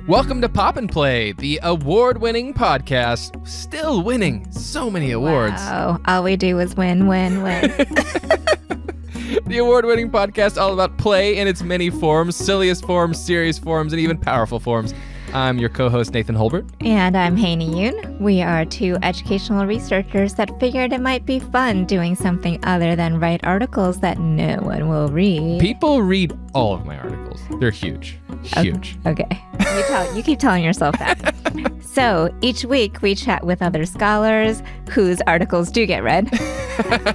Welcome to Pop and Play, the award-winning podcast, still winning so many awards. Wow, all we do is win, win, win. The award-winning podcast all about play in its many forms, silliest forms, serious forms, and even powerful forms. I'm your co-host, Nathan Holbert. And I'm Haney Yoon. We are two educational researchers that figured it might be fun doing something other than write articles that no one will read. People read all of my articles. They're huge. Huge. Okay. You keep telling yourself that. So each week we chat with other scholars whose articles do get read.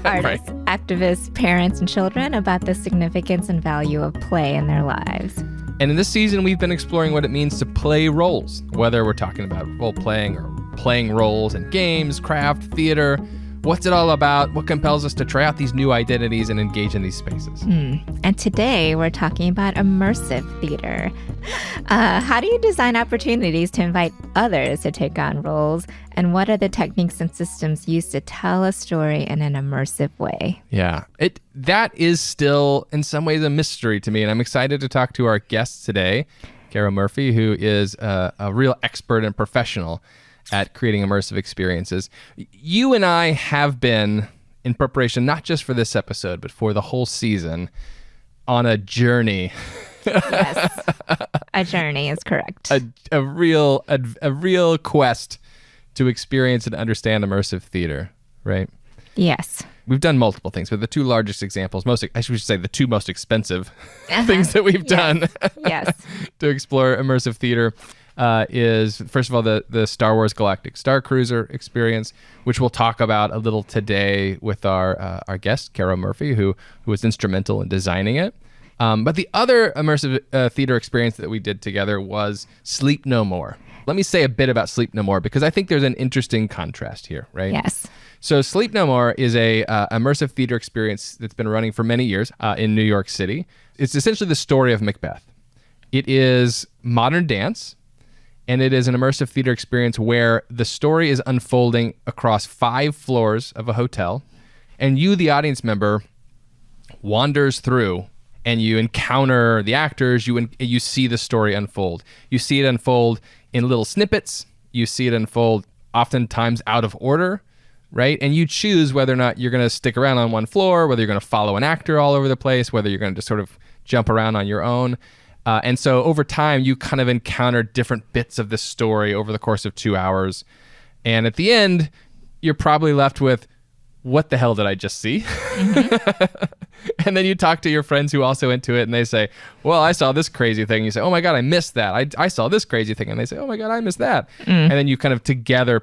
Artists, activists, parents, and children about the significance and value of play in their lives. And in this season, we've been exploring what it means to play roles, whether we're talking about role-playing or playing roles in games, craft, theater. What's it all about? What compels us to try out these new identities and engage in these spaces? And today, we're talking about immersive theater. How do you design opportunities to invite others to take on roles? And what are the techniques and systems used to tell a story in an immersive way? Yeah, that is still, in some ways, a mystery to me. And I'm excited to talk to our guest today, Kara Murphy, who is a real expert and professional at creating immersive experiences. You and I have been, in preparation, not just for this episode, but for the whole season, on a journey. Yes, a journey is correct. A real quest to experience and understand immersive theater, right? Yes. We've done multiple things, but the two largest examples, I should say the two most expensive things that we've done Yes. to explore immersive theater is, first of all, the Star Wars Galactic Star Cruiser experience, which we'll talk about a little today with our guest, Kara Murphy, who was instrumental in designing it. But the other immersive theater experience that we did together was Sleep No More. Let me say a bit about Sleep No More, because I think there's an interesting contrast here, right? Yes. So Sleep No More is a immersive theater experience that's been running for many years in New York City. It's essentially the story of Macbeth. It is modern dance, and it is an immersive theater experience where the story is unfolding across 5 floors of a hotel, and you, the audience member, wanders through, and you encounter the actors, you see the story unfold. You see it unfold in little snippets. You see it unfold oftentimes out of order, right? And you choose whether or not you're going to stick around on one floor, whether you're going to follow an actor all over the place, whether you're going to just sort of jump around on your own. And so over time, you kind of encounter different bits of this story over the course of 2 hours. And at the end, you're probably left with, what the hell did I just see? Mm-hmm. And then you talk to your friends who also into it, and they say, well, I saw this crazy thing. You say, oh my God, I missed that. I saw this crazy thing. And they say, oh my God, I missed that. And then you kind of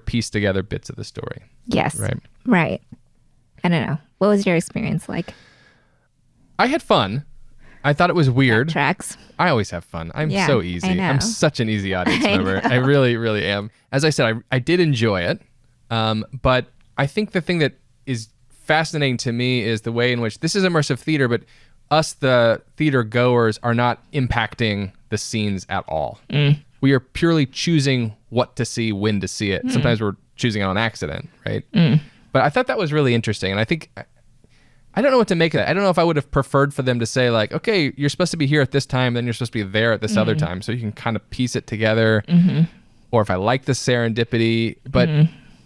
piece together bits of the story. Yes. Right. I don't know. What was your experience like? I had fun. I thought it was weird. Tracks. I always have fun. I'm so easy. I know. I'm such an easy audience member. I really, really am. As I said, I did enjoy it. But I think the thing that is fascinating to me is the way in which this is immersive theater, but us, the theater goers, are not impacting the scenes at all. We are purely choosing what to see, when to see it. Sometimes we're choosing it on accident, right? But I thought that was really interesting. And I think, I don't know what to make of that. I don't know if I would have preferred for them to say, like, okay, you're supposed to be here at this time, then you're supposed to be there at this other time. So you can kind of piece it together. Or if I like the serendipity. But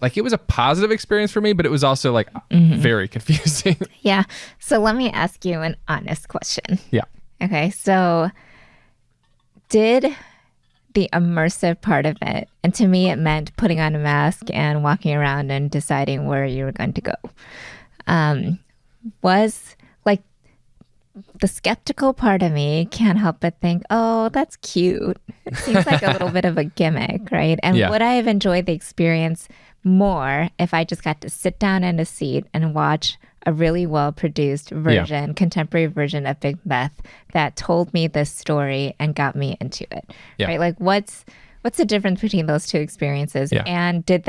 like, it was a positive experience for me, but it was also like very confusing. Yeah. So let me ask you an honest question. Yeah. Okay. So did the immersive part of it, and to me it meant putting on a mask and walking around and deciding where you were going to go, was like, the skeptical part of me can't help but think, oh, that's cute. It seems like a little bit of a gimmick, right? And would I have enjoyed the experience more if I just got to sit down in a seat and watch a really well-produced version, contemporary version of Macbeth that told me this story and got me into it, right? Like, what's the difference between those two experiences? And did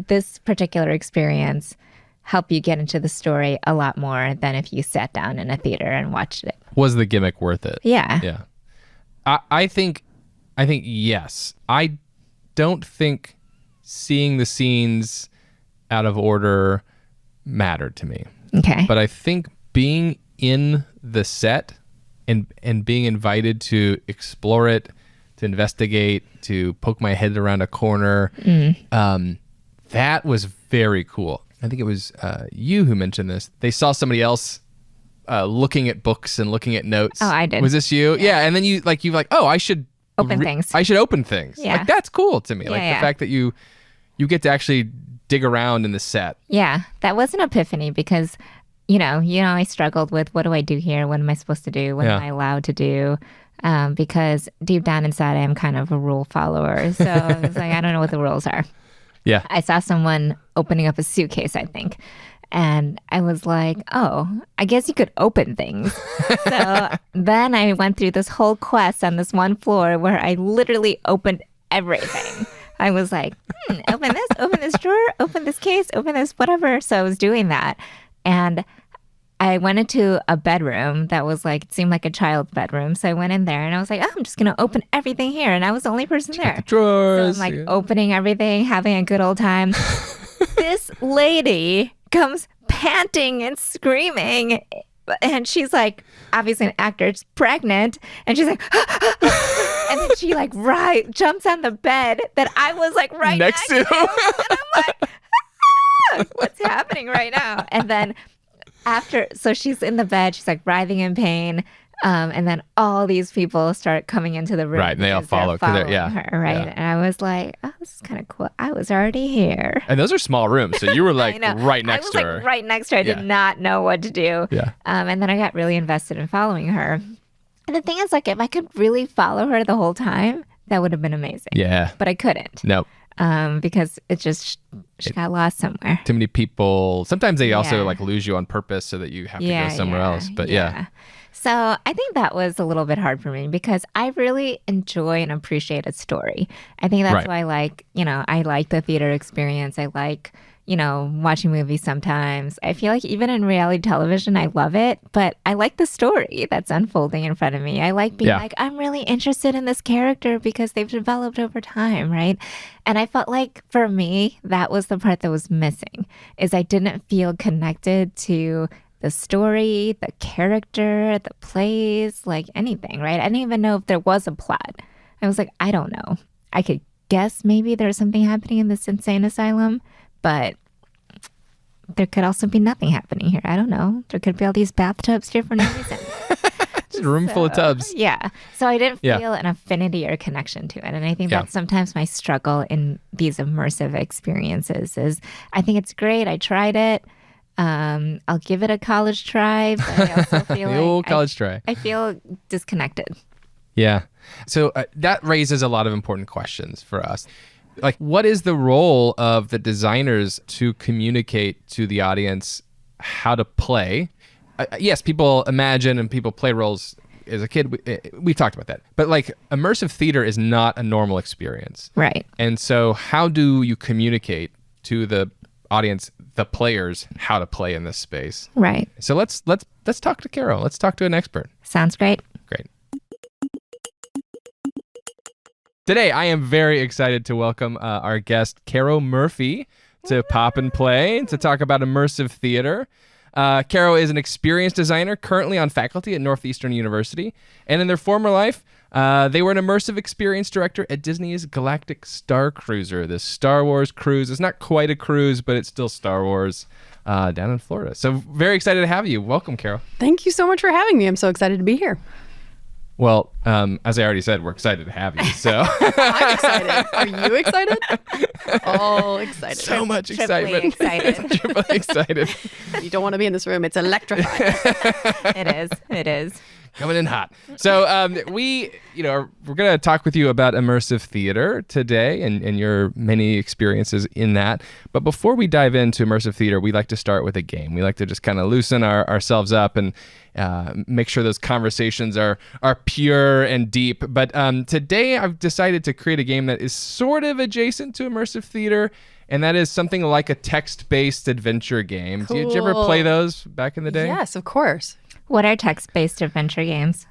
this particular experience help you get into the story a lot more than if you sat down in a theater and watched it? Was the gimmick worth it? Yeah. Yeah. I think yes. I don't think seeing the scenes out of order mattered to me. Okay. But I think being in the set and being invited to explore it, to investigate, to poke my head around a corner. That was very cool. I think it was you who mentioned this. They saw somebody else looking at books and looking at notes. Oh, I did. Was this you? Yeah. And then you're like, oh, I should open things. I should open things. Yeah. Like, that's cool to me. Yeah, like yeah. the fact that you get to actually dig around in the set. Yeah, that was an epiphany because, I struggled with what do I do here? What am I supposed to do? What am I allowed to do? Because deep down inside, I am kind of a rule follower. So I was like, I don't know what the rules are. Yeah. I saw someone opening up a suitcase, I think. And I was like, oh, I guess you could open things. So then I went through this whole quest on this one floor where I literally opened everything. I was like, open this drawer, open this case, open this whatever. So I was doing that. And I went into a bedroom that was like, it seemed like a child's bedroom. So I went in there and I was like, oh, I'm just going to open everything here. And I was the only person there. The drawers. So I'm like opening everything, having a good old time. This lady comes panting and screaming. And she's like, obviously an actor, she's pregnant. And she's like, and then she like jumps on the bed that I was like right next to. And I'm like, what's happening right now? And then so she's in the bed, she's like writhing in pain. And then all these people start coming into the room. Right, and they all follow. Following her, right? Yeah. And I was like, oh, this is kind of cool. I was already here. And those are small rooms, so you were like right next to her. I was like right next to her. I did not know what to do. Yeah. And then I got really invested in following her. And the thing is, like, if I could really follow her the whole time, that would have been amazing. Yeah. But I couldn't. Nope. Because it just, she got lost somewhere. Too many people. Sometimes they also like lose you on purpose so that you have to go somewhere else. But yeah. So I think that was a little bit hard for me because I really enjoy and appreciate a story. I think that's why I like the theater experience. I like, watching movies sometimes. I feel like even in reality television, I love it, but I like the story that's unfolding in front of me. I like being like, I'm really interested in this character because they've developed over time, right? And I felt like for me, that was the part that was missing, is I didn't feel connected to the story, the character, the plays, like anything, right? I didn't even know if there was a plot. I was like, I don't know. I could guess maybe there's something happening in this insane asylum, but there could also be nothing happening here. I don't know. There could be all these bathtubs here for no reason. Just a room full of tubs. Yeah. So I didn't feel an affinity or connection to it. And I think that's sometimes my struggle in these immersive experiences is I think it's great. I tried it. I'll give it a college try, but I also feel the old college try. I feel disconnected. Yeah. So that raises a lot of important questions for us. Like, what is the role of the designers to communicate to the audience how to play? Yes, people imagine and people play roles as a kid. We've talked about that. But like immersive theater is not a normal experience. Right. And so how do you communicate to the audience, the players, how to play in this space? Right. So let's talk to Carol. Let's talk to an expert. Sounds great. Great. Today, I am very excited to welcome our guest, Carol Murphy, to Pop and Play to talk about immersive theater. Carol is an experienced designer currently on faculty at Northeastern University. And in their former life, they were an immersive experience director at Disney's Galactic Star Cruiser, this Star Wars cruise. It's not quite a cruise, but it's still Star Wars down in Florida. So very excited to have you. Welcome, Carol. Thank you so much for having me. I'm so excited to be here. Well, as I already said, we're excited to have you. So I'm excited. Are you excited? All excited. So much excitement. Excited. Triply excited. You don't want to be in this room. It's electrifying. It is. Coming in hot. So we're going to talk with you about immersive theater today and your many experiences in that. But before we dive into immersive theater, we like to start with a game. We like to just kind of loosen ourselves up and make sure those conversations are pure and deep. But today I've decided to create a game that is sort of adjacent to immersive theater, and that is something like a text-based adventure game. Cool. Did you ever play those back in the day? Yes, of course. What are text-based adventure games?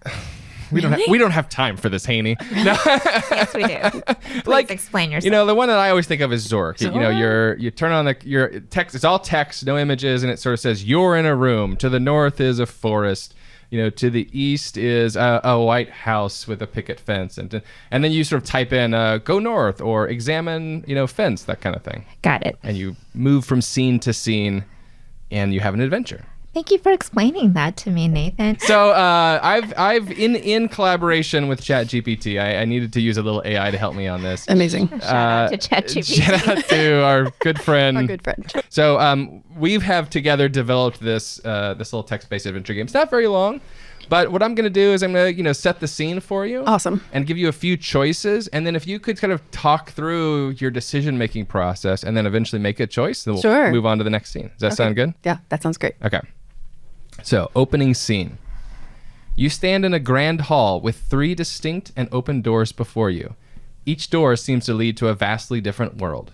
We don't have time for this, Haney. No. Yes, we do. Please explain yourself. The one that I always think of is Zork. You turn on your text. It's all text, no images, and it sort of says you're in a room. To the north is a forest. To the east is a white house with a picket fence, and then you sort of type in go north or examine fence, that kind of thing. Got it. And you move from scene to scene, and you have an adventure. Thank you for explaining that to me, Nathan. So I've in collaboration with ChatGPT, I needed to use a little AI to help me on this. Amazing. Shout out to ChatGPT. Shout out to our good friend. Our good friend. So we have together developed this little text-based adventure game. It's not very long, but what I'm going to do is I'm going to set the scene for you. Awesome. And give you a few choices, and then if you could kind of talk through your decision-making process, and then eventually make a choice, then we'll move on to the next scene. Does that sound good? Yeah, that sounds great. Okay. So, opening scene. You stand in a grand hall with 3 distinct and open doors before you. Each door seems to lead to a vastly different world.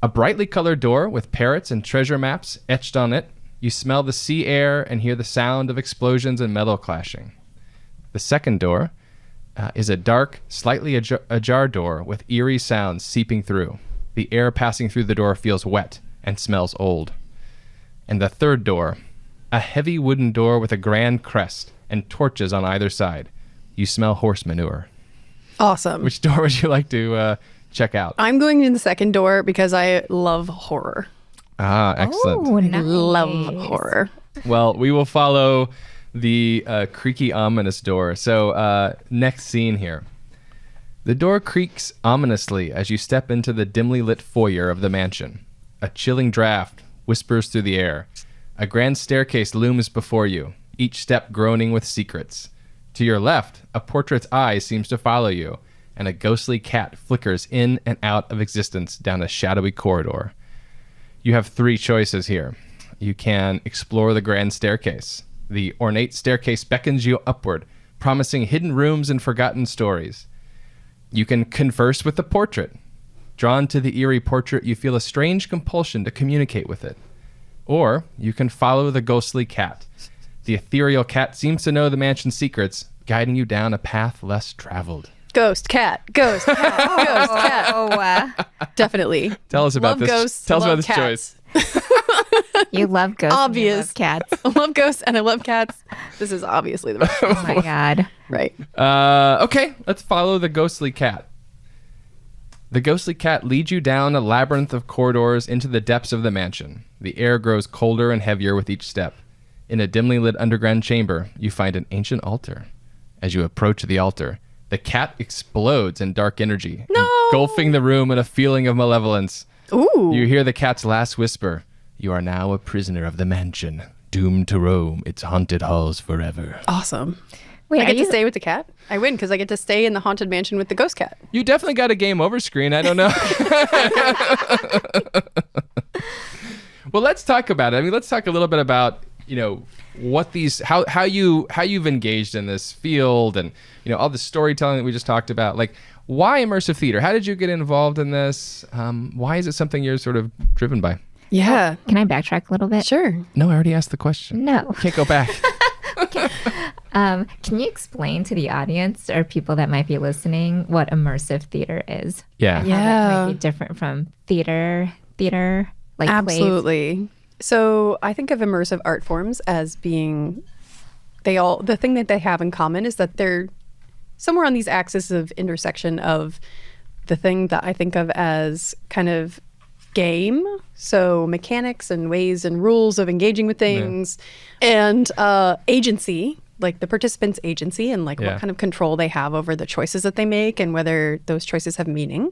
A brightly colored door with parrots and treasure maps etched on it. You smell the sea air and hear the sound of explosions and metal clashing. The second door is a dark, slightly ajar door with eerie sounds seeping through. The air passing through the door feels wet and smells old. And the third door, a heavy wooden door with a grand crest and torches on either side. You smell horse manure. Awesome. Which door would you like to check out? I'm going in the second door because I love horror. Ah, excellent. Oh, nice. Love horror. Well, we will follow the creaky, ominous door. So next scene here. The door creaks ominously as you step into the dimly lit foyer of the mansion. A chilling draft whispers through the air. A grand staircase looms before you, each step groaning with secrets. To your left, a portrait's eye seems to follow you, and a ghostly cat flickers in and out of existence down a shadowy corridor. You have 3 choices here. You can explore the grand staircase. The ornate staircase beckons you upward, promising hidden rooms and forgotten stories. You can converse with the portrait. Drawn to the eerie portrait, you feel a strange compulsion to communicate with it. Or you can follow the ghostly cat. The ethereal cat seems to know the mansion's secrets, guiding you down a path less traveled. Ghost cat. Ghost cat. Ghost cat. Oh, Definitely. Tell us about Love this. Ghosts, Tell us about love this cats. choice. you love ghosts. Obvious. And you love cats. I love ghosts and I love cats. This is obviously the best. Oh my God. Right. Okay, let's follow the ghostly cat. The ghostly cat leads you down a labyrinth of corridors into the depths of the mansion. The air grows colder and heavier with each step. In a dimly lit underground chamber, you find an ancient altar. As you approach the altar, the cat explodes in dark energy, engulfing the room in a feeling of malevolence. Ooh. You hear the cat's last whisper. You are now a prisoner of the mansion, doomed to roam its haunted halls forever. Awesome. Wait, I are get you to stay with the cat. I win because I get to stay in the haunted mansion with the ghost cat. You definitely got a game over screen. I don't know. Well, let's talk about it. I mean, let's talk a little bit about, what these, how you've engaged in this field and, all the storytelling that we just talked about. Like, why immersive theater? How did you get involved in this? Why is it something you're sort of driven by? Yeah. Can I backtrack a little bit? Sure. No, I already asked the question. No. Can't go back. Can you explain to the audience or people that might be listening what immersive theater is? Yeah. How that might be different from theater, like plays? Absolutely. So I think of immersive art forms as being, the thing that they have in common is that they're somewhere on these axes of intersection of the thing that I think of as kind of game, so mechanics and ways and rules of engaging with things, and agency, like the participant's agency and like what kind of control they have over the choices that they make and whether those choices have meaning.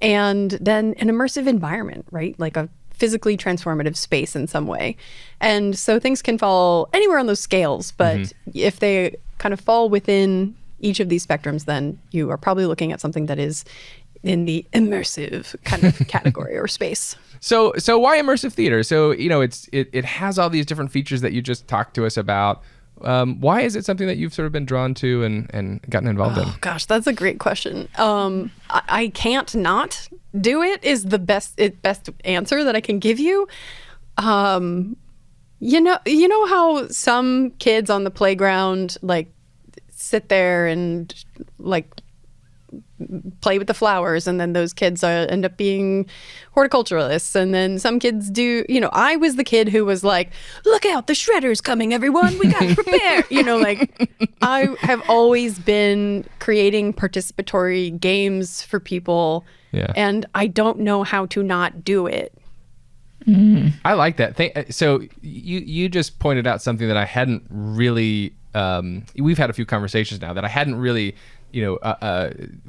And then an immersive environment, right? Like a physically transformative space in some way. And so things can fall anywhere on those scales, but if they kind of fall within each of these spectrums, then you are probably looking at something that is in the immersive kind of category or space. So why immersive theater? So, it has all these different features that you just talked to us about. Why is it something that you've sort of been drawn to and gotten involved in? Oh gosh, that's a great question. I can't not do it is the best answer that I can give you. You know how some kids on the playground like sit there and like play with the flowers, and then those kids end up being horticulturalists, and then some kids do, I was the kid who was like, look out, the shredder's coming, everyone, we gotta prepare. I have always been creating participatory games for people, and I don't know how to not do it. I like that. So you just pointed out something that I hadn't really, we've had a few conversations now that I hadn't really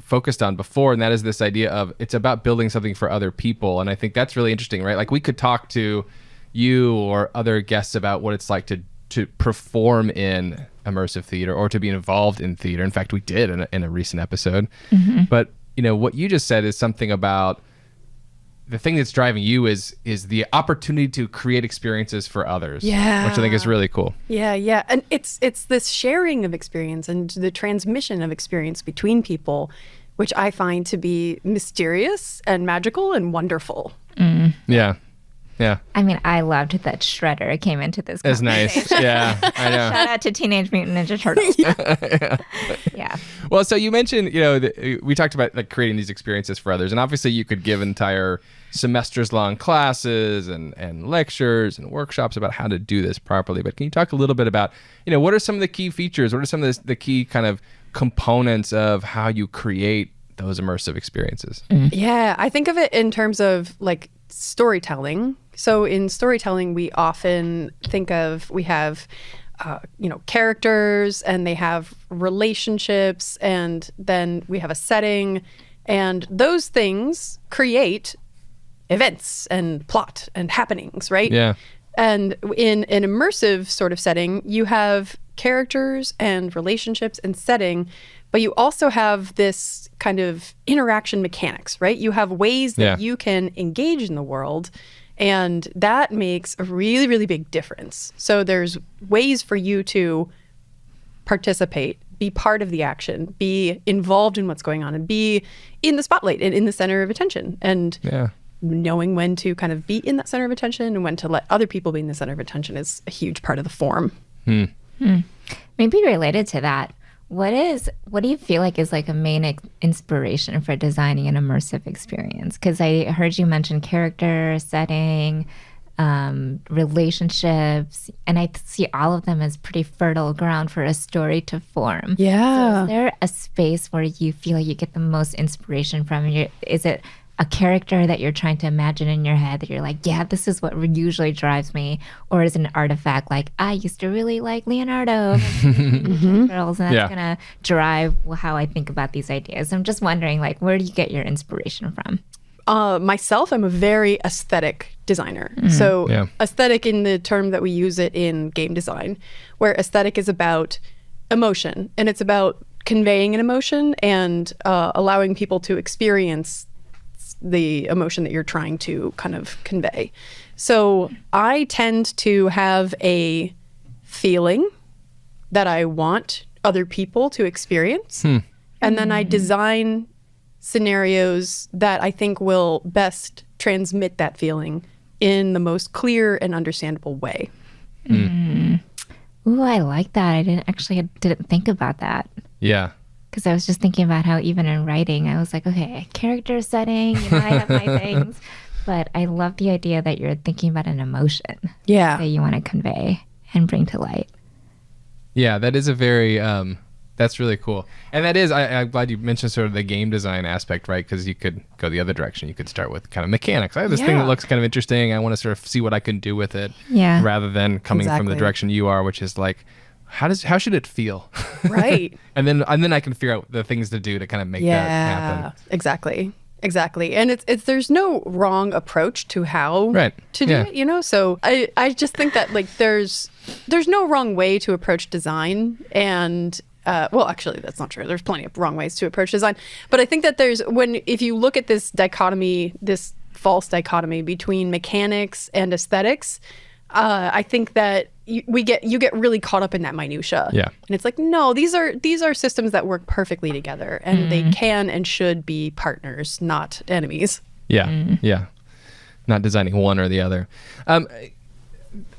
focused on before, and that is this idea of it's about building something for other people. And I think that's really interesting, right? Like we could talk to you or other guests about what it's like to perform in immersive theater or to be involved in theater. In fact, we did in a recent episode. But what you just said is something about the thing that's driving you is the opportunity to create experiences for others, which I think is really cool. Yeah. And it's this sharing of experience and the transmission of experience between people, which I find to be mysterious and magical and wonderful. Yeah. I mean, I loved that Shredder came into this That's conversation. nice. Yeah, I know. Shout out to Teenage Mutant Ninja Turtles. Yeah. Well, so you mentioned, we talked about like creating these experiences for others, and obviously you could give entire semesters long classes and lectures and workshops about how to do this properly. But can you talk a little bit about, what are some of the key features? What are some of the key kind of components of how you create those immersive experiences? Yeah, I think of it in terms of like storytelling. So in storytelling, we often think of, we have, characters, and they have relationships, and then we have a setting, and those things create events and plot and happenings, right? Yeah. And in an immersive sort of setting, you have characters and relationships and setting, but you also have this kind of interaction mechanics, right? You have ways that you can engage in the world, and that makes a really, really big difference. So there's ways for you to participate, be part of the action, be involved in what's going on, and be in the spotlight and in the center of attention. And knowing when to kind of be in that center of attention and when to let other people be in the center of attention is a huge part of the form. Maybe related to that, what do you feel like is like a main inspiration for designing an immersive experience? Because I heard you mention character, setting, relationships, and I see all of them as pretty fertile ground for a story to form. Yeah. So is there a space where you feel like you get the most inspiration from? Is it a character that you're trying to imagine in your head that you're like, yeah, this is what usually drives me? Or is it an artifact like, I used to really like Leonardo and Girls, and that's going to drive how I think about these ideas? I'm just wondering, like, where do you get your inspiration from? Myself, I'm a very aesthetic designer. So aesthetic in the term that we use it in game design, where aesthetic is about emotion, and it's about conveying an emotion and allowing people to experience the emotion that you're trying to kind of convey. So I tend to have a feeling that I want other people to experience. And then I design scenarios that I think will best transmit that feeling in the most clear and understandable way. Ooh, I like that. I didn't think about that. Yeah. Because I was just thinking about how even in writing, I was like, okay, character setting, I have my things. But I love the idea that you're thinking about an emotion that you want to convey and bring to light. Yeah, that is a very, that's really cool. And that is, I'm glad you mentioned sort of the game design aspect, right? Because you could go the other direction. You could start with kind of mechanics. I have this thing that looks kind of interesting. I want to sort of see what I can do with it. Yeah. Rather than coming from the direction you are, which is like, how should it feel? Right. and then I can figure out the things to do to kind of make that happen. Exactly. And it's there's no wrong approach to how to do it, So I just think that like there's no wrong way to approach design, and well, actually that's not true. There's plenty of wrong ways to approach design, but I think that if you look at this dichotomy, this false dichotomy between mechanics and aesthetics, I think that you get really caught up in that minutia. Yeah. And it's like, no, these are systems that work perfectly together, and they can and should be partners, not enemies. Yeah. Yeah. Not designing one or the other.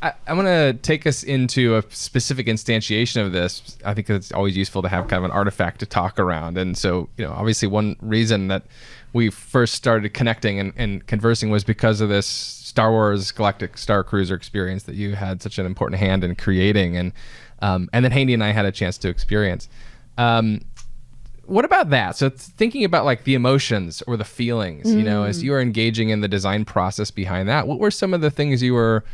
I want to take us into a specific instantiation of this. I think it's always useful to have kind of an artifact to talk around. And so, obviously one reason that we first started connecting and conversing was because of this Star Wars Galactic Star Cruiser experience that you had such an important hand in creating. And then Handy and I had a chance to experience. What about that? So thinking about like the emotions or the feelings, as you were engaging in the design process behind that, what were some of the things you were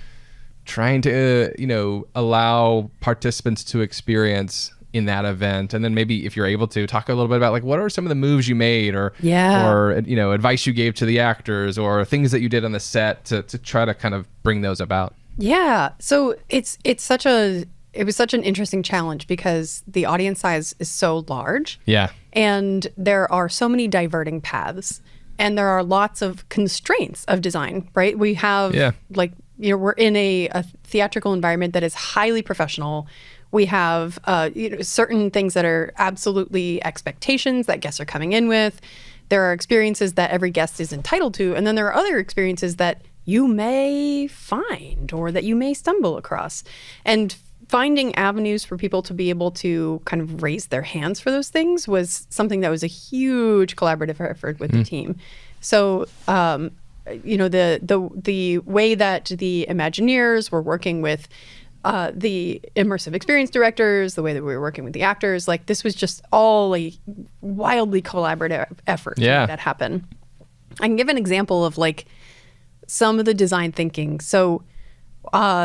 trying to, allow participants to experience in that event? And then maybe if you're able to talk a little bit about like, what are some of the moves you made or advice you gave to the actors or things that you did on the set to try to kind of bring those about? Yeah. So it was such an interesting challenge because the audience size is so large. Yeah. And there are so many diverting paths and there are lots of constraints of design, right? We have we're in a theatrical environment that is highly professional. We have certain things that are absolutely expectations that guests are coming in with. There are experiences that every guest is entitled to. And then there are other experiences that you may find or that you may stumble across. And finding avenues for people to be able to kind of raise their hands for those things was something that was a huge collaborative effort with the team. So, the way that the Imagineers were working with the immersive experience directors, the way that we were working with the actors, like this was just all a wildly collaborative effort to make that happen. I can give an example of like some of the design thinking. So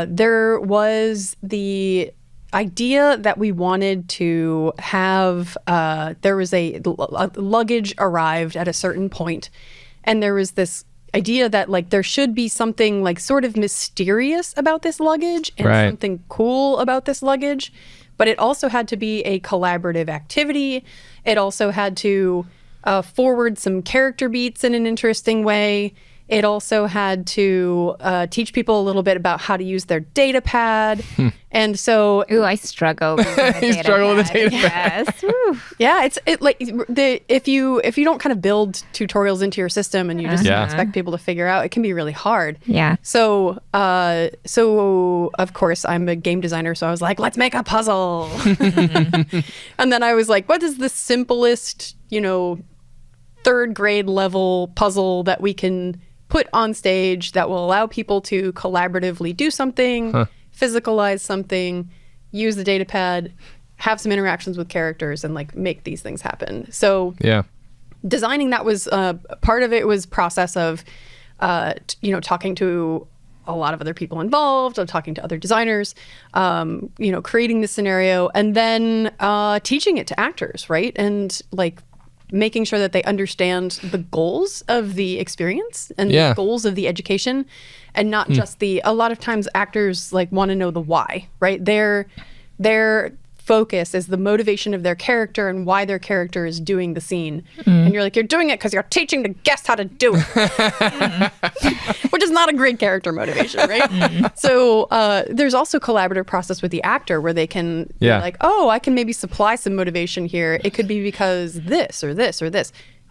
there was the idea that we wanted to have, there was a luggage arrived at a certain point, and there was this idea that like there should be something like sort of mysterious about this luggage and something cool about this luggage, but it also had to be a collaborative activity. It also had to forward some character beats in an interesting way. It also had to teach people a little bit about how to use their data pad. And so... Ooh, I struggle with the data struggle with the data pad. Yes. Yeah, if you don't kind of build tutorials into your system and you just expect people to figure out, it can be really hard. Yeah. So of course I'm a game designer, so I was like, let's make a puzzle. And then I was like, what is the simplest, third grade level puzzle that we can put on stage that will allow people to collaboratively do something, physicalize something, use the data pad, have some interactions with characters, and like make these things happen. So designing that was part of it was process of talking to a lot of other people involved, of talking to other designers, creating the scenario, and then teaching it to actors, right? And like making sure that they understand the goals of the experience and the goals of the education, and not just a lot of times actors like want to know the why, right? Their focus is the motivation of their character and why their character is doing the scene. And you're like, you're doing it because you're teaching the guest how to do it, which is not a great character motivation, right? So there's also collaborative process with the actor where they can be like, oh, I can maybe supply some motivation here. It could be because this or this or this.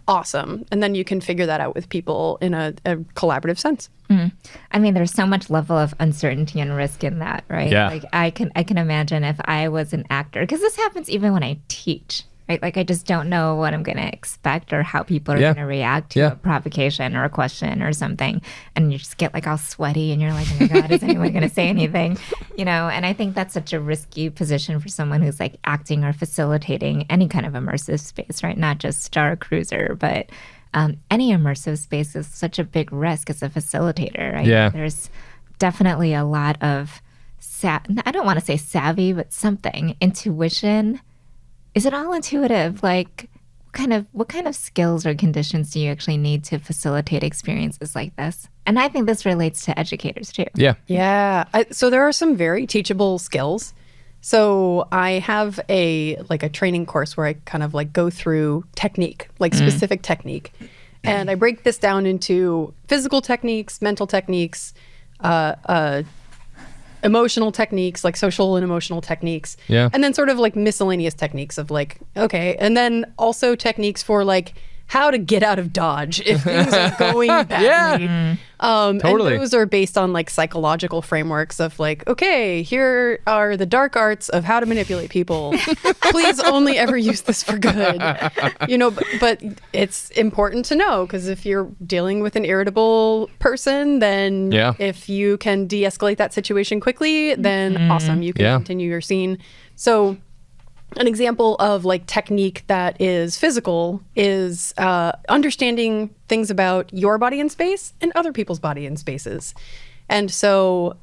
Awesome. And then you can figure that out with people in a collaborative sense. I mean, there's so much level of uncertainty and risk in that, right? Yeah. Like I can imagine if I was an actor, because this happens even when I teach, right? Like I just don't know what I'm going to expect or how people are going to react to a provocation or a question or something. And you just get like all sweaty and you're like, oh my God, is anyone going to say anything? And I think that's such a risky position for someone who's like acting or facilitating any kind of immersive space, right? Not just Star Cruiser, but any immersive space is such a big risk as a facilitator, right? Yeah. There's definitely a lot of, I don't want to say savvy, but something, intuition. Is it all intuitive? Like, what kind of skills or conditions do you actually need to facilitate experiences like this? And I think this relates to educators too. Yeah. So there are some very teachable skills. So I have a training course where I kind of like go through technique, like specific technique. And I break this down into physical techniques, mental techniques, emotional techniques, like social and emotional techniques. And then sort of like miscellaneous techniques of like, okay. And then also techniques for like how to get out of Dodge if things are going badly. Yeah. Totally. Totally. And those are based on like psychological frameworks of like, okay, here are the dark arts of how to manipulate people. Please only ever use this for good. But it's important to know, because if you're dealing with an irritable person, then if you can de-escalate that situation quickly, then awesome, you can continue your scene. So an example of like technique that is physical is understanding things about your body in space and other people's body in spaces. And so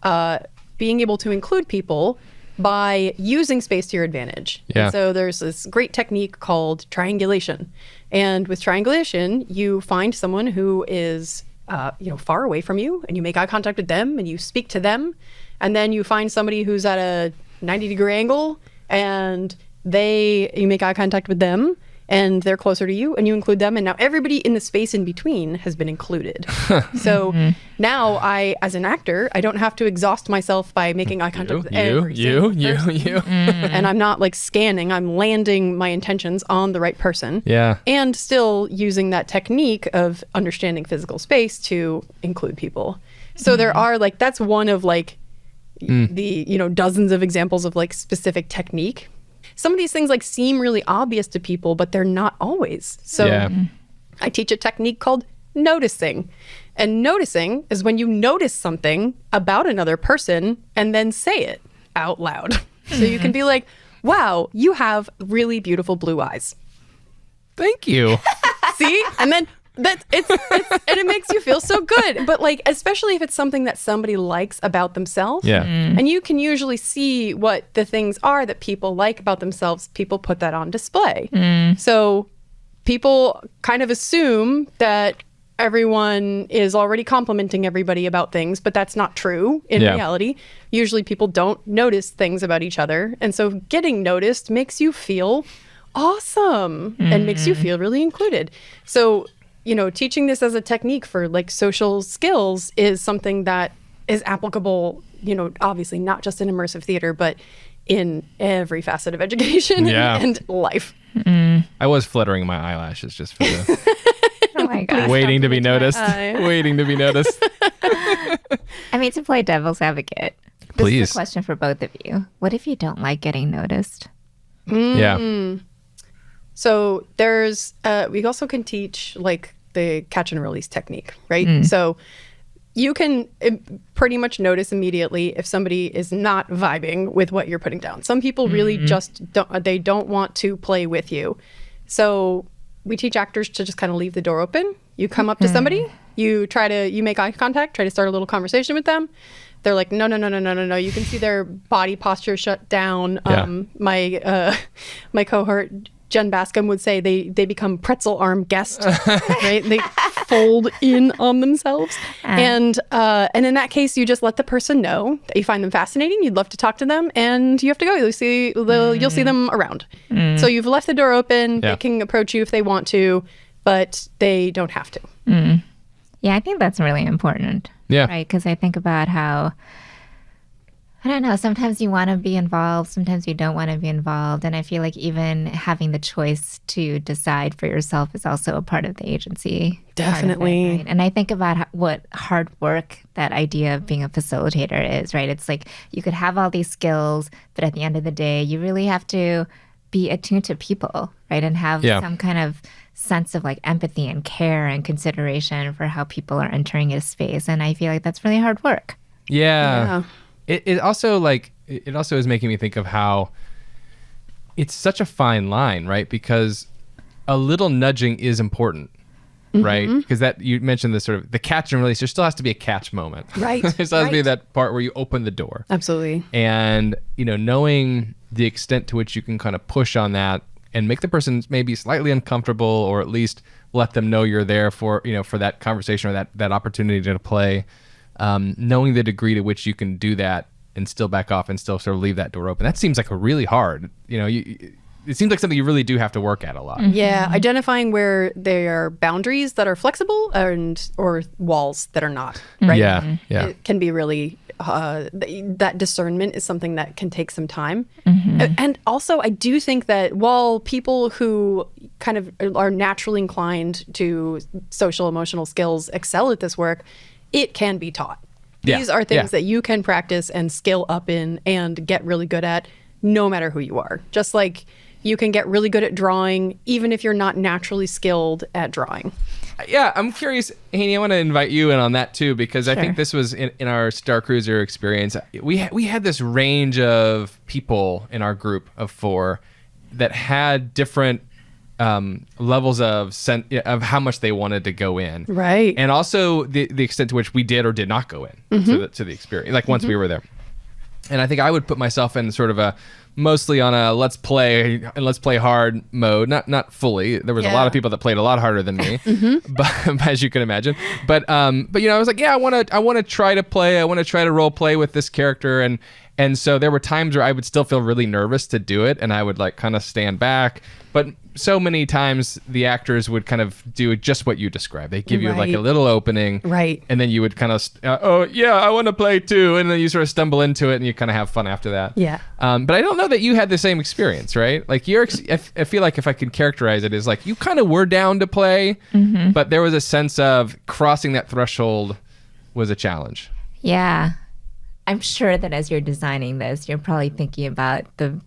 being able to include people by using space to your advantage. Yeah. And so there's this great technique called triangulation. And with triangulation, you find someone who is far away from you, and you make eye contact with them and you speak to them. And then you find somebody who's at a 90-degree angle, and you make eye contact with them, and they're closer to you, and you include them, and now everybody in the space in between has been included. So now I, as an actor, I don't have to exhaust myself by making eye contact with every single person. And I'm not like scanning, I'm landing my intentions on the right person. Yeah. And still using that technique of understanding physical space to include people. So there are like, that's one of like the, dozens of examples of like specific technique. Some of these things like seem really obvious to people, but they're not always. So I teach a technique called noticing. And noticing is when you notice something about another person and then say it out loud. So you can be like, wow, you have really beautiful blue eyes. Thank you. See? And then and it makes you feel so good. But like, especially if it's something that somebody likes about themselves. Yeah. And you can usually see what the things are that people like about themselves. People put that on display. So people kind of assume that everyone is already complimenting everybody about things, but that's not true in reality. Usually people don't notice things about each other. And so getting noticed makes you feel awesome and makes you feel really included. So teaching this as a technique for like social skills is something that is applicable, obviously not just in immersive theater, but in every facet of education and life. I was fluttering my eyelashes just for the Oh my God. waiting to be noticed. Waiting to be noticed. I mean, to play devil's advocate, this Please. is a question for both of you. What if you don't like getting noticed? Yeah. So there's, we also can teach like the catch and release technique, right? So you can pretty much notice immediately if somebody is not vibing with what you're putting down. Some people really just don't want to play with you. So we teach actors to just kind of leave the door open. You come up to somebody, you make eye contact, try to start a little conversation with them. They're like, no. You can see their body posture shut down. My cohort, Jen Bascom, would say they become pretzel arm guests, right? They fold in on themselves. And in that case, you just let the person know that you find them fascinating, you'd love to talk to them, and you have to go. You'll see them around. So you've left the door open. They can approach you if they want to, but they don't have to. Yeah, I think that's really important. Yeah. Right? Because I think about how, I don't know, sometimes you want to be involved, sometimes you don't want to be involved. And I feel like even having the choice to decide for yourself is also a part of the agency. Definitely. Right? And I think about what hard work that idea of being a facilitator is, right? It's like you could have all these skills, but at the end of the day, you really have to be attuned to people, right? And have some kind of sense of like empathy and care and consideration for how people are entering a space. And I feel like that's really hard work. Yeah. It also is making me think of how it's such a fine line, right? Because a little nudging is important, right? Because that you mentioned this sort of the catch and release. There still has to be a catch moment, Right. There still has to be that part where you open the door. Absolutely. And knowing the extent to which you can kind of push on that and make the person maybe slightly uncomfortable, or at least let them know you're there for for that conversation or that opportunity to play. Knowing the degree to which you can do that and still back off and still sort of leave that door open. That seems like a really hard, it seems like something you really do have to work at a lot. Yeah, identifying where there are boundaries that are flexible or walls that are not, right? Yeah. It can be really, that discernment is something that can take some time. And also, I do think that while people who kind of are naturally inclined to social emotional skills excel at this work, it can be taught. Yeah. These are things that you can practice and skill up in and get really good at no matter who you are. Just like you can get really good at drawing even if you're not naturally skilled at drawing. Yeah, I'm curious, Haney, I want to invite you in on that too, because I think this was in our Star Cruiser experience. We had this range of people in our group of 4 that had different levels of how much they wanted to go in. Right. And also the extent to which we did or did not go in to the experience, like once we were there. And I think I would put myself in sort of a mostly on a let's play hard mode, not fully. There was a lot of people that played a lot harder than me, but as you can imagine. But you know, I was like, I want to try to play. I want to try to role play with this character, and so there were times where I would still feel really nervous to do it, and I would like kind of stand back. But so many times the actors would kind of do just what you described. They give you like a little opening, right? And then you would kind of, I want to play too, and then you sort of stumble into it, and you kind of have fun after that. Yeah. But I don't know that you had the same experience, right? Like I feel like if I could characterize it as like you kind of were down to play, but there was a sense of crossing that threshold was a challenge. Yeah. I'm sure that as you're designing this, you're probably thinking about the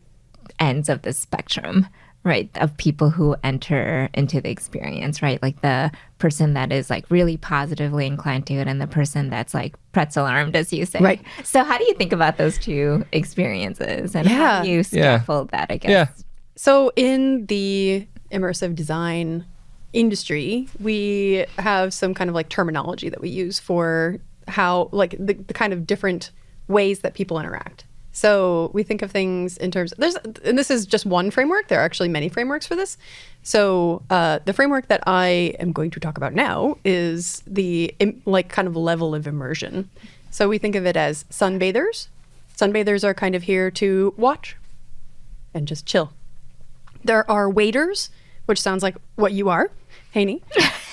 ends of the spectrum, right, of people who enter into the experience, right? Like the person that is like really positively inclined to it and the person that's like pretzel armed, as you say. Right. So how do you think about those two experiences and how do you scaffold that, I guess? Yeah. So in the immersive design industry, we have some kind of like terminology that we use for how like the kind of different ways that people interact. So we think of things in terms and this is just one framework. There are actually many frameworks for this. So the framework that I am going to talk about now is the like kind of level of immersion. So we think of it as sunbathers. Sunbathers are kind of here to watch and just chill. There are waders, which sounds like what you are, Haney.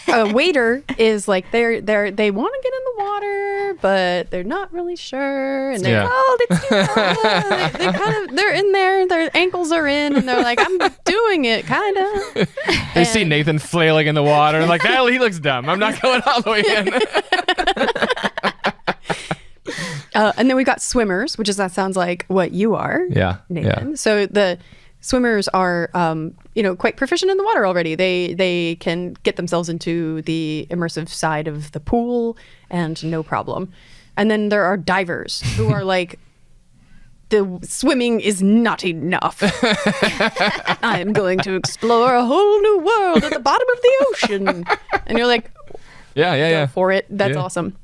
A wader is like they want to get in the water, but they're not really sure, and they're cold. It's too cold. They're in there. Their ankles are in, and they're like, I'm doing it, kind of. They see Nathan flailing in the water, and like, he looks dumb. I'm not going all the way in. And then we got swimmers, that sounds like what you are, Nathan. Yeah. So the swimmers are, quite proficient in the water already. They can get themselves into the immersive side of the pool and no problem. And then there are divers who are like, the swimming is not enough. I'm going to explore a whole new world at the bottom of the ocean. And you're like, go for it. That's awesome.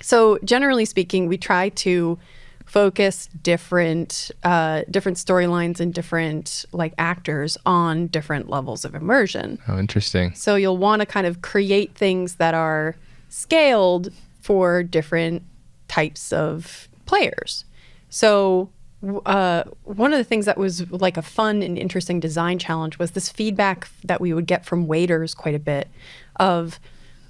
So generally speaking, we try to focus different storylines and different like actors on different levels of immersion. Oh, interesting. So you'll want to kind of create things that are scaled for different types of players. So one of the things that was like a fun and interesting design challenge was this feedback that we would get from waiters quite a bit of,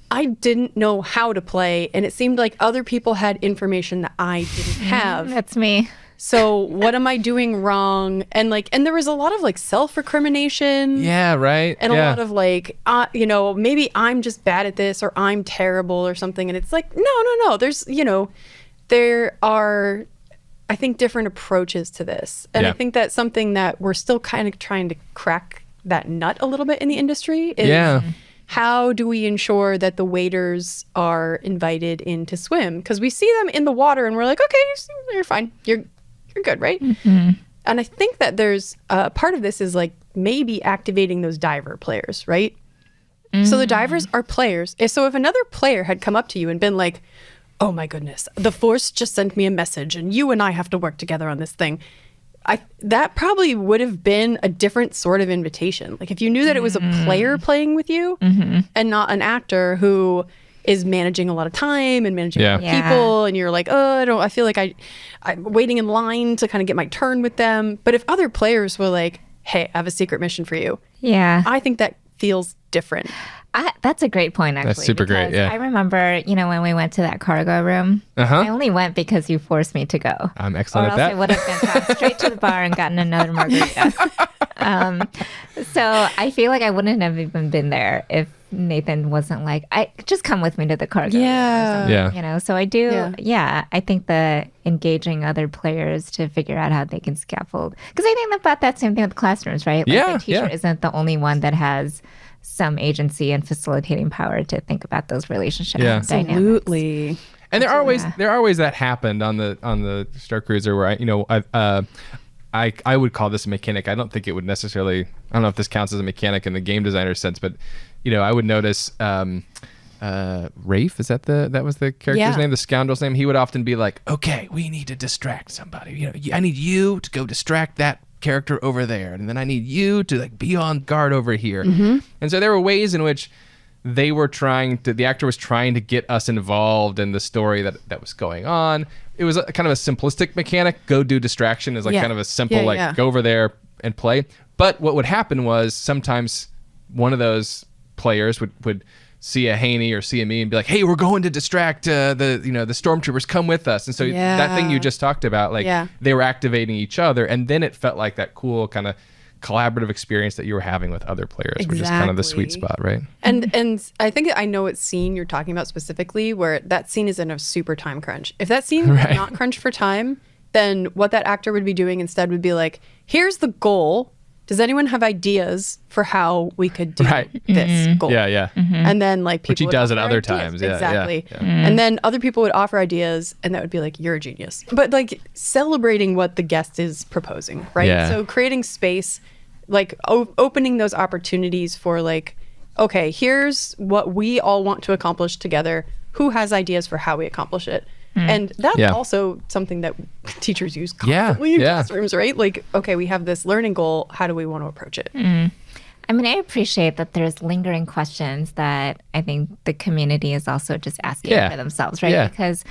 I didn't know how to play, and it seemed like other people had information that I didn't have. That's me. So what am I doing wrong? And there was a lot of like self-recrimination. Yeah, right. And a lot of like, maybe I'm just bad at this or I'm terrible or something. And it's like, no. There are, I think, different approaches to this. And I think that's something that we're still kind of trying to crack that nut a little bit in the industry. Is how do we ensure that the waiters are invited in to swim? Because we see them in the water and we're like, okay, you're fine. You're good, right? Mm-hmm. And I think that there's part of this is like maybe activating those diver players, right? Mm-hmm. So the divers are players. So if another player had come up to you and been like, oh my goodness, the Force just sent me a message and you and I have to work together on this thing. That probably would have been a different sort of invitation. Like if you knew that it was a player playing with you and not an actor who is managing a lot of time and managing people, and you're like, I feel like I'm waiting in line to kind of get my turn with them. But if other players were like, hey, I have a secret mission for you. Yeah. I think that feels different. That's a great point, actually. That's super great, because yeah. I remember, when we went to that cargo room, I only went because you forced me to go. I'm Or excellent else at I that. would have been gone straight to the bar and gotten another margarita. So I feel like I wouldn't have even been there if Nathan wasn't like, just come with me to the cargo room or something, Yeah. So I do, I think the engaging other players to figure out how they can scaffold. Because I think about that same thing with classrooms, right? Like the teacher isn't the only one that has some agency and facilitating power to think about those relationship dynamics. Absolutely. And there are ways that happened on the Star Cruiser where I would call this a mechanic. I don't think it would necessarily. I don't know if this counts as a mechanic in the game designer sense, but I would notice Rafe. Is that was the character's name, the scoundrel's name? He would often be like, "Okay, we need to distract somebody. I need you to go distract that character over there, and then I need you to like be on guard over here." And so there were ways in which the actor was trying to get us involved in the story that was going on. It was kind of a simplistic mechanic. Go do distraction is like kind of a simple go over there and play. But what would happen was sometimes one of those players would see a Haney or see a me and be like, "Hey, we're going to distract the stormtroopers. Come with us." And so that thing you just talked about, they were activating each other, and then it felt like that cool kind of collaborative experience that you were having with other players, which is kind of the sweet spot, right? And I think I know what scene you're talking about specifically, where that scene is in a super time crunch. If that scene was not crunched for time, then what that actor would be doing instead would be like, "Here's the goal. Does anyone have ideas for how we could do this goal?" Yeah. And then people Which he would does at offer other ideas. times. Yeah, exactly. yeah. And then other people would offer ideas, and that would be like, "You're a genius." But celebrating what the guest is proposing, right? Yeah. So creating space, opening those opportunities for okay, here's what we all want to accomplish together. Who has ideas for how we accomplish it? And that's also something that teachers use constantly in classrooms, right? Okay, we have this learning goal. How do we want to approach it? I mean, I appreciate that there's lingering questions that I think the community is also just asking for themselves, right? Yeah. Because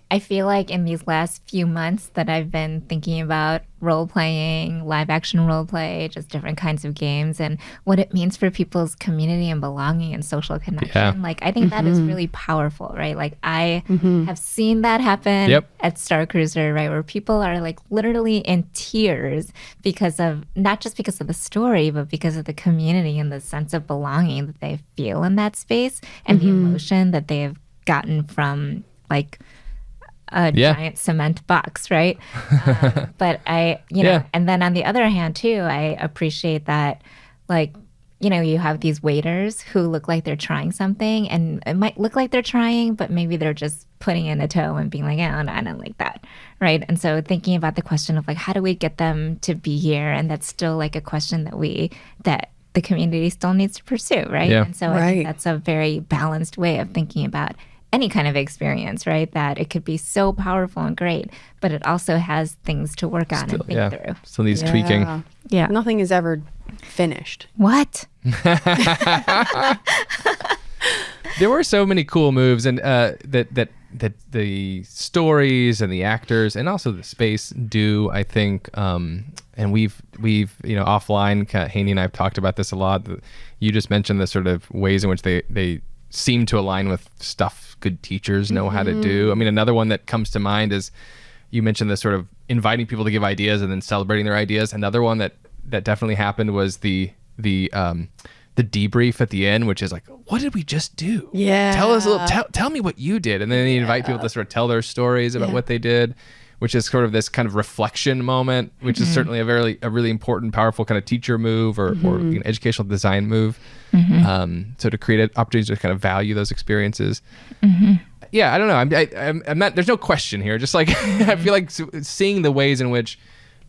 I feel like in these last few months that I've been thinking about role-playing, live-action role-play, just different kinds of games, and what it means for people's community and belonging and social connection. I think that is really powerful, right? I have seen that happen at Star Cruiser, right? Where people are literally in tears because of, not just because of the story, but because of the community and the sense of belonging that they feel in that space and the emotion that they have gotten from a giant cement box, right? But and then on the other hand too, I appreciate that you have these waiters who look like they're trying something, and it might look like they're trying, but maybe they're just putting in a toe and being like, I don't like that, right? And so thinking about the question of how do we get them to be here, and that's still a question that the community still needs to pursue, right? Yeah. And so I think that's a very balanced way of thinking about any kind of experience, right? That it could be so powerful and great, but it also has things to work on and think through. Still needs tweaking. Yeah. Nothing is ever finished. What? There were so many cool moves, and that the stories and the actors and also the space do, I think, and we've offline, Haney and I have talked about this a lot. You just mentioned the sort of ways in which they seem to align with stuff good teachers know how to do. I mean, another one that comes to mind is, you mentioned the sort of inviting people to give ideas and then celebrating their ideas. Another one that definitely happened was the debrief at the end, which is what did we just do? Yeah. Tell us tell me what you did. And then they invite people to sort of tell their stories about what they did, which is sort of this kind of reflection moment, which is certainly a really important, powerful kind of teacher move or educational design move. So to create opportunities to kind of value those experiences. Yeah, I don't know. I'm not. There's no question here. Just I feel like seeing the ways in which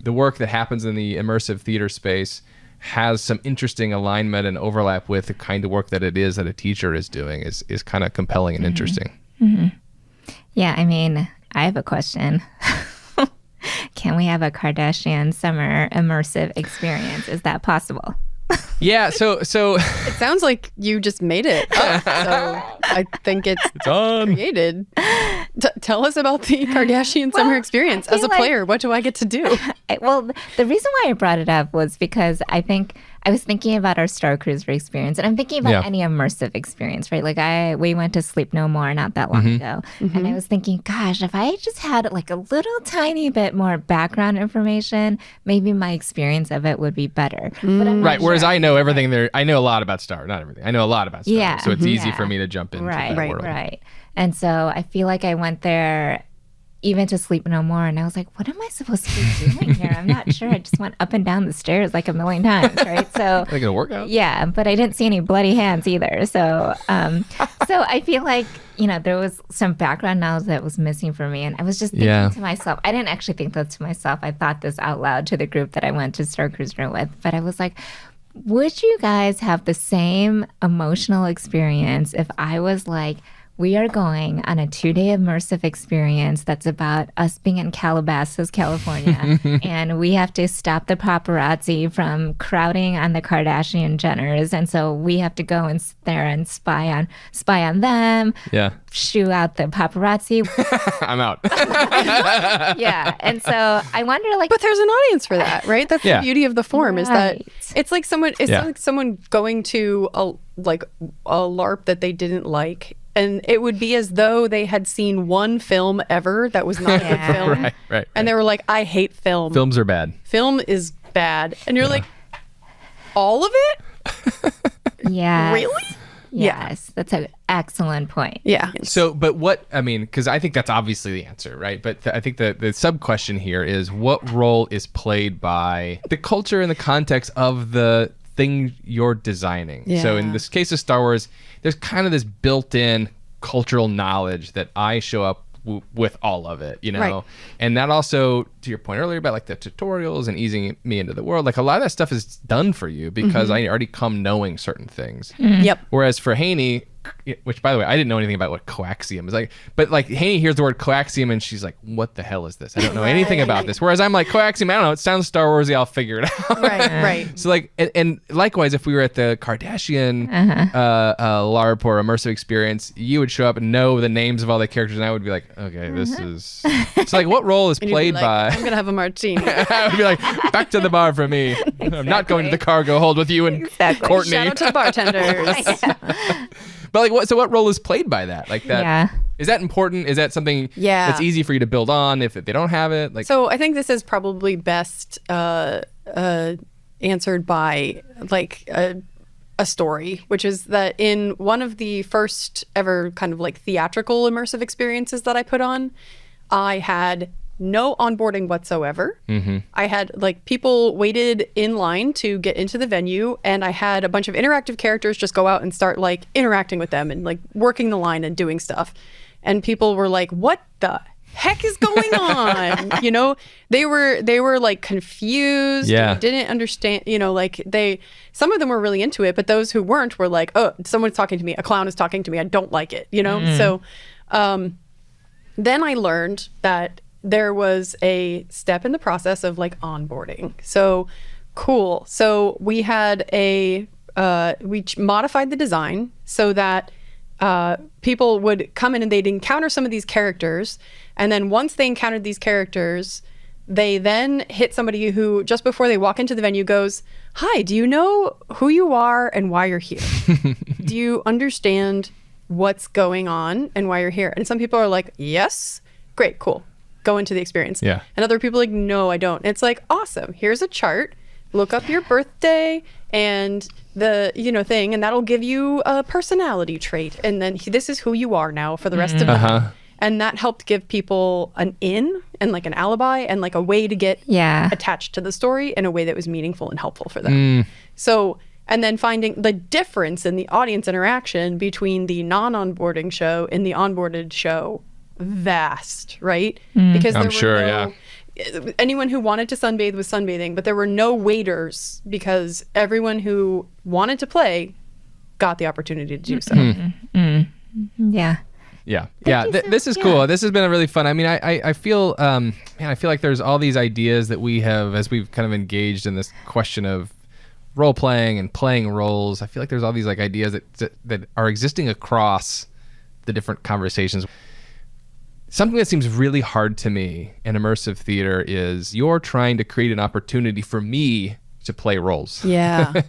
the work that happens in the immersive theater space has some interesting alignment and overlap with the kind of work that it is that a teacher is doing is kind of compelling and interesting. Yeah, I mean, I have a question. Can we have a Kardashian summer immersive experience? Is that possible? Yeah, so It sounds like you just made it up, so I think it's on. created. Tell us about the Kardashian summer experience. As a player, what do I get to do? Well, the reason why I brought it up was because I think I was thinking about our Star Cruiser experience, and I'm thinking about Yeah. any immersive experience, right? Like we went to Sleep No More not that long ago, and I was thinking, gosh, if I just had like a little tiny bit more background information, maybe my experience of it would be better. But I'm not Right. Whereas sure. I know everything there. I know a lot about Star. Not everything. I know a lot about Star. Yeah. So it's easy Yeah. for me to jump into that world. Right. And so I feel like I went there even to Sleep No More, and I was like, what am I supposed to be doing here? I'm not sure. I just went up and down the stairs like a million times, right? So Like a workout. yeah, but I didn't see any bloody hands either. So so I feel like, there was some background knowledge that was missing for me. And I was just thinking to myself, I didn't actually think that to myself. I thought this out loud to the group that I went to Star Cruiser with. But I was like, would you guys have the same emotional experience if I was like, we are going on a 2-day immersive experience that's about us being in Calabasas, California, and we have to stop the paparazzi from crowding on the Kardashian Jenners, and so we have to go and sit there and spy on them, Yeah. shoo out the paparazzi. I'm out. Yeah, and so I wonder, like, But there's an audience for that, right? That's Yeah. the beauty of the form is that Right. it's like someone Yeah. like someone going to a LARP that they didn't like, and it would be as though they had seen one film ever that was not a good Yeah. film. Right. And they were like, I hate film. Films are bad. Film is bad. And you're like, all of it? yeah, Really? yes, that's an excellent point. Yeah. So, but what, I mean, because I think that's obviously the answer, right? But I think the sub question here is what role is played by the culture and the context of the thing you're designing? So in Yeah. this case of Star Wars, there's kind of this built-in cultural knowledge that I show up with all of it, Right. And that also, to your point earlier about like the tutorials and easing me into the world, like a lot of that stuff is done for you because I already come knowing certain things. Yep. Whereas for Haney, which by the way, I didn't know anything about what coaxium is like, but like Haney hears the word coaxium and she's like, what the hell is this? I don't know anything about this. Whereas I'm like, coaxium, I don't know, it sounds Star Warsy, I'll figure it out. Right. So like, and likewise, if we were at the Kardashian LARP or immersive experience, you would show up and know the names of all the characters, and I would be like, okay, this is. So like, what role is And you'd be played like, by? I'm gonna have a martini. I would be like, back to the bar for me. I'm not going to the cargo hold with you and Courtney. Shout out to the bartenders. But like, what? So what role is played by that? Like that. Yeah. Is that important? Is that something Yeah. that's easy for you to build on if they don't have it? Like, So I think this is probably best answered by like a story, which is that in one of the first ever kind of like theatrical immersive experiences that I put on, I had no onboarding whatsoever. I had like people waited in line to get into the venue, and I had a bunch of interactive characters just go out and start like interacting with them and like working the line and doing stuff. And people were like, what the heck is going on? They were like confused. Yeah. They didn't understand, like some of them were really into it, but those who weren't were like, oh, someone's talking to me. A clown is talking to me. I don't like it, So then I learned that there was a step in the process of like onboarding. So cool. So we had we modified the design so that people would come in and they'd encounter some of these characters. And then once they encountered these characters, they then hit somebody who just before they walk into the venue goes, hi, do you know who you are and why you're here? Do you understand what's going on and why you're here? And some people are like, yes, great, cool. Go into the experience. Yeah. And other people are like, no, I don't. And it's like, awesome. Here's a chart. Look up your birthday and the thing, and that'll give you a personality trait. And then this is who you are now for the rest of the night. And that helped give people an in and like an alibi and like a way to get attached to the story in a way that was meaningful and helpful for them. So, and then finding the difference in the audience interaction between the non-onboarding show and the onboarded show, vast, right? Because I'm sure, anyone who wanted to sunbathe was sunbathing, but there were no waiters because everyone who wanted to play got the opportunity to do so. Yeah. Yeah. This is cool. This has been a really fun. I mean, I feel, I feel like there's all these ideas that we have as we've kind of engaged in this question of role playing and playing roles. I feel like there's all these like ideas that are existing across the different conversations. Something that seems really hard to me in immersive theater is you're trying to create an opportunity for me to play roles. Yeah.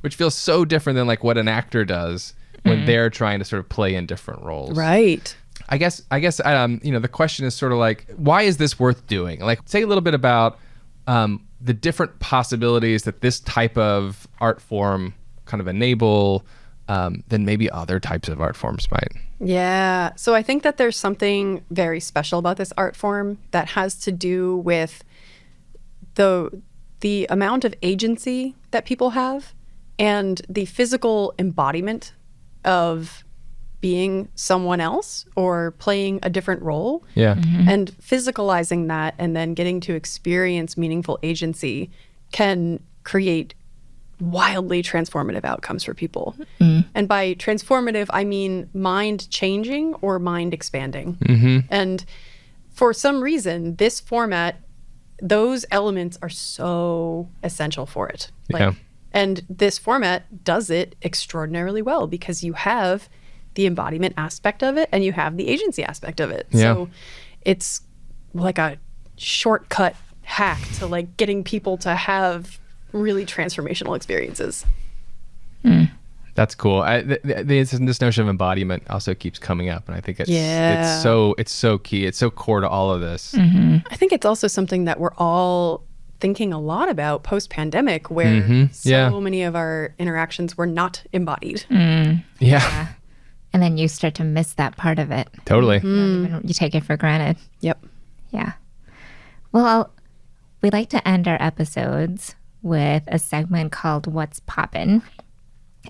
Which feels so different than like what an actor does when they're trying to sort of play in different roles. Right. I guess, the question is sort of like, why is this worth doing? Like, say a little bit about the different possibilities that this type of art form kind of enable than maybe other types of art forms might. Yeah. So I think that there's something very special about this art form that has to do with the amount of agency that people have and the physical embodiment of being someone else or playing a different role. Yeah. And physicalizing that and then getting to experience meaningful agency can create wildly transformative outcomes for people. And by transformative, I mean mind changing or mind expanding. And for some reason, this format, those elements are so essential for it. And this format does it extraordinarily well because you have the embodiment aspect of it and you have the agency aspect of it. So it's like a shortcut hack to like getting people to have really transformational experiences. That's cool. This notion of embodiment also keeps coming up, and I think it's so key. It's so core to all of this. I think it's also something that we're all thinking a lot about post-pandemic, where so many of our interactions were not embodied. Yeah. And then you start to miss that part of it. Totally. You take it for granted. Yep. Yeah. Well, we like to end our episodes with a segment called What's Poppin'.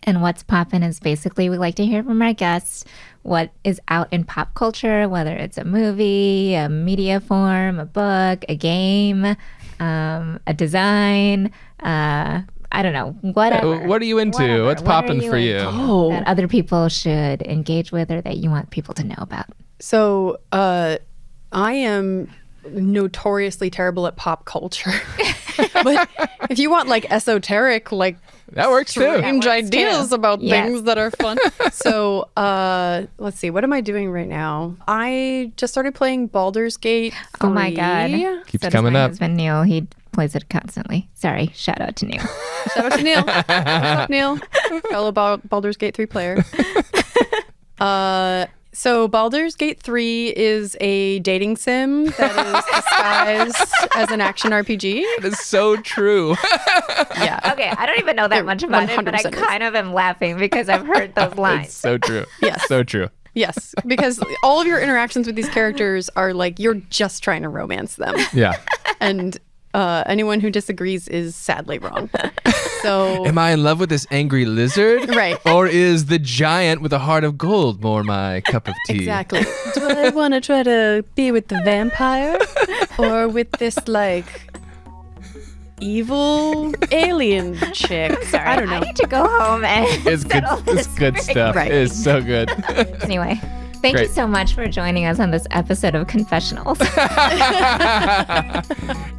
And What's Poppin' is basically we like to hear from our guests what is out in pop culture, whether it's a movie, a media form, a book, a game, a design, I don't know, whatever. What are you into? Whatever. What's popping for you? That other people should engage with or that you want people to know about. So I am notoriously terrible at pop culture. But if you want like esoteric, like that works too. Strange ideas about things that are fun. So let's see, what am I doing right now? I just started playing Baldur's Gate 3. Oh my God. Keeps coming up. My husband Neil, he plays it constantly. Sorry, shout out to Neil. Shout out to Neil. What's up, Neil? Fellow Baldur's Gate 3 player. So Baldur's Gate 3 is a dating sim that is disguised as an action RPG. That is so true. Yeah. Okay, I don't even know that much about it, but I kind of am laughing because I've heard those lines. It's so true. Yes. So true. Yes, because all of your interactions with these characters are like you're just trying to romance them. Yeah. And anyone who disagrees is sadly wrong. So, am I in love with this angry lizard? Right. Or is the giant with a heart of gold more my cup of tea? Exactly. Do I want to try to be with the vampire or with this like evil alien chick? Sorry, I don't know. I need to go home and It's good. It's good stuff. Right. It's so good. Anyway, thank you so much for joining us on this episode of Confessionals.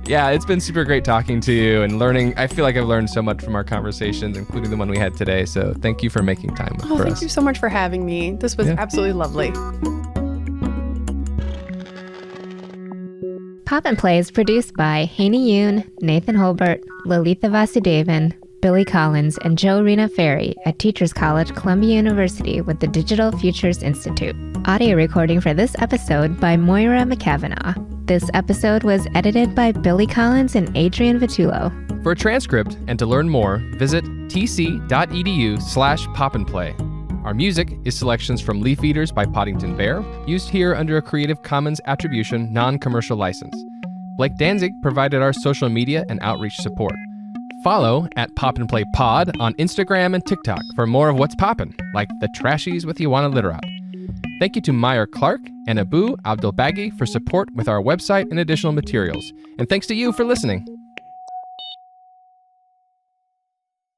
Yeah, it's been super great talking to you and learning. I feel like I've learned so much from our conversations, including the one we had today. So thank you for making time for us. Thank you so much for having me. This was absolutely lovely. Pop and Play is produced by Haney Yoon, Nathan Holbert, Lalitha Vasudevan, Billy Collins, and Joe Rena Ferry at Teachers College, Columbia University with the Digital Futures Institute. Audio recording for this episode by Moira McCavanagh. This episode was edited by Billy Collins and Adrian Vitullo. For a transcript and to learn more, visit tc.edu/popandplay. Our music is selections from Leaf Eaters by Poddington Bear, used here under a Creative Commons Attribution non-commercial license. Blake Danzig provided our social media and outreach support. Follow at Pop and Play Pod on Instagram and TikTok for more of what's poppin', like the trashies with Ioana Literot. Thank you to Meyer Clark and Abu Abdelbaghi for support with our website and additional materials. And thanks to you for listening.